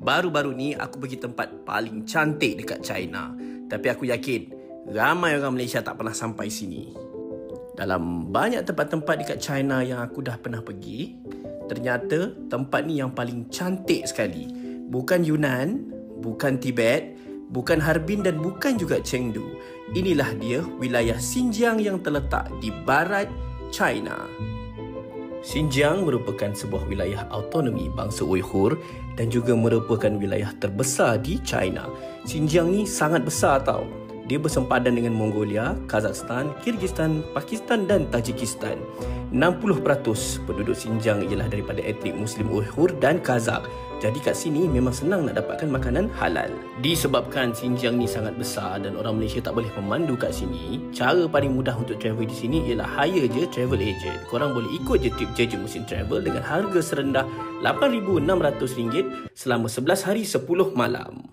Baru-baru ni aku pergi tempat paling cantik dekat China. Tapi aku yakin ramai orang Malaysia tak pernah sampai sini. Dalam banyak tempat-tempat dekat China yang aku dah pernah pergi, ternyata tempat ni yang paling cantik sekali. Bukan Yunnan, bukan Tibet, bukan Harbin dan bukan juga Chengdu. Inilah dia wilayah Xinjiang yang terletak di barat China. Xinjiang merupakan sebuah wilayah autonomi bangsa Uighur dan juga merupakan wilayah terbesar di China. Xinjiang ni sangat besar tau. Dia bersempadan dengan Mongolia, Kazakhstan, Kyrgyzstan, Pakistan dan Tajikistan. 60% penduduk Xinjiang ialah daripada etnik Muslim Uighur dan Kazakh. Jadi kat sini memang senang nak dapatkan makanan halal. Disebabkan Xinjiang ni sangat besar dan orang Malaysia tak boleh memandu kat sini, cara paling mudah untuk travel di sini ialah hire je travel agent. Korang boleh ikut je trip Jeju Muslim Travel dengan harga serendah RM8,600 selama 11 hari 10 malam.